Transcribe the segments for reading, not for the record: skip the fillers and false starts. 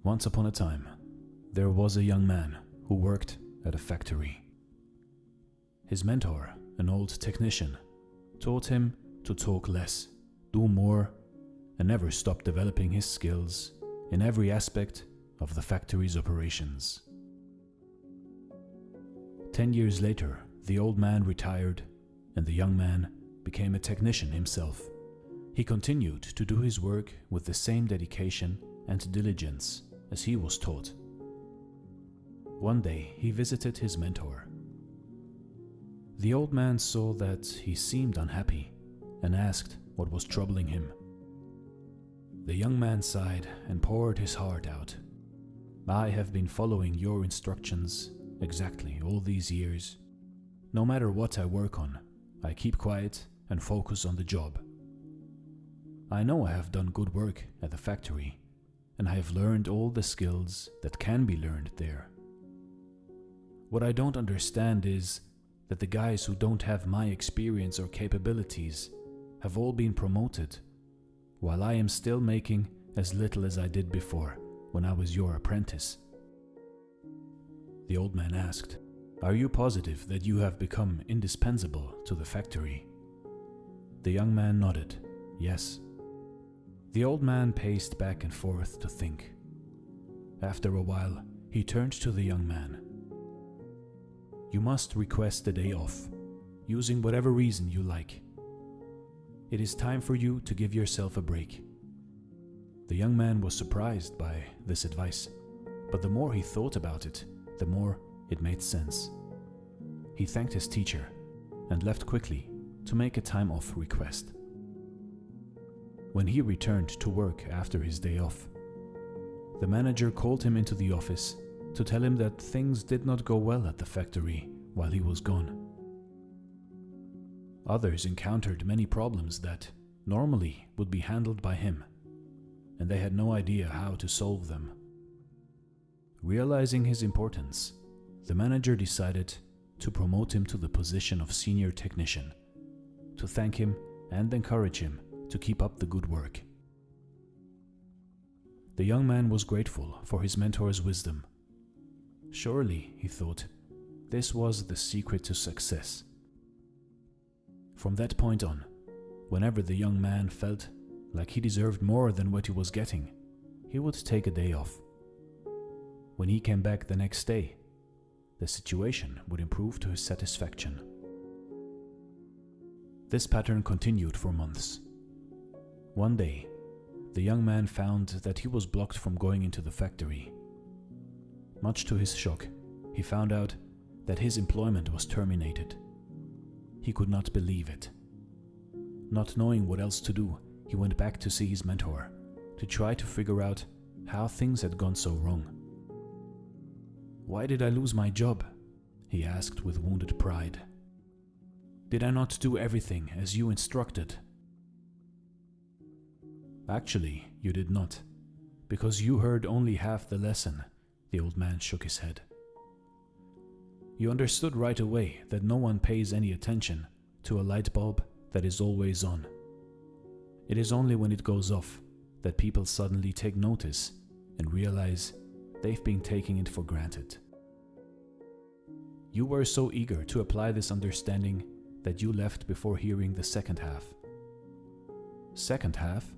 Once upon a time, there was a young man who worked at a factory. His mentor, an old technician, taught him to talk less, do more, and never stop developing his skills in every aspect of the factory's operations. 10 years later, the old man retired and the young man became a technician himself. He continued to do his work with the same dedication and diligence as he was taught. One day, he visited his mentor. The old man saw that he seemed unhappy and asked what was troubling him. The young man sighed and poured his heart out. "I have been following your instructions exactly all these years. No matter what I work on, I keep quiet and focus on the job. I know I have done good work at the factory, and I have learned all the skills that can be learned there. What I don't understand is that the guys who don't have my experience or capabilities have all been promoted, while I am still making as little as I did before when I was your apprentice." The old man asked, "Are you positive that you have become indispensable to the factory?" The young man nodded, yes. The old man paced back and forth to think. After a while, he turned to the young man. "You must request a day off, using whatever reason you like. It is time for you to give yourself a break." The young man was surprised by this advice, but the more he thought about it, the more it made sense. He thanked his teacher and left quickly to make a time off request. When he returned to work after his day off, the manager called him into the office to tell him that things did not go well at the factory while he was gone. Others encountered many problems that normally would be handled by him, and they had no idea how to solve them. Realizing his importance, the manager decided to promote him to the position of senior technician, to thank him and encourage him to keep up the good work. The young man was grateful for his mentor's wisdom. Surely, he thought, this was the secret to success. From that point on, whenever the young man felt like he deserved more than what he was getting, he would take a day off. When he came back the next day, the situation would improve to his satisfaction. This pattern continued for months. One day, the young man found that he was blocked from going into the factory. Much to his shock, he found out that his employment was terminated. He could not believe it. Not knowing what else to do, he went back to see his mentor, to try to figure out how things had gone so wrong. "Why did I lose my job?" he asked with wounded pride. "Did I not do everything as you instructed?" "Actually, you did not, because you heard only half the lesson," the old man shook his head. "You understood right away that no one pays any attention to a light bulb that is always on. It is only when it goes off that people suddenly take notice and realize they've been taking it for granted. You were so eager to apply this understanding that you left before hearing the second half." Second half?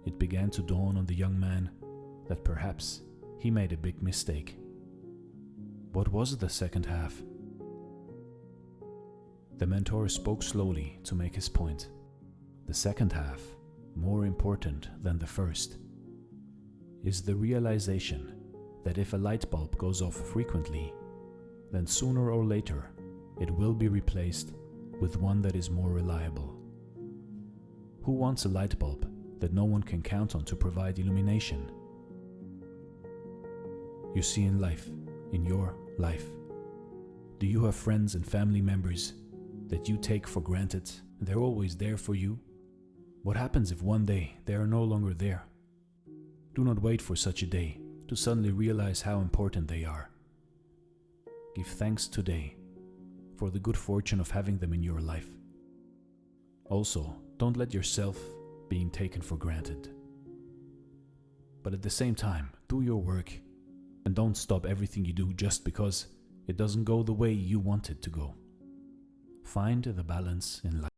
It began to dawn on the young man that perhaps he made a big mistake. What was the second half? The mentor spoke slowly to make his point. The second half, more important than the first, is the realization that if a light bulb goes off frequently, then sooner or later it will be replaced with one that is more reliable. Who wants a light bulb that no one can count on to provide illumination? You see, in life, in your life, do you have friends and family members that you take for granted and they're always there for you? What happens if one day they are no longer there? Do not wait for such a day to suddenly realize how important they are. Give thanks today for the good fortune of having them in your life. Also, don't let yourself being taken for granted. But at the same time, do your work and don't stop everything you do just because it doesn't go the way you want it to go. Find the balance in life.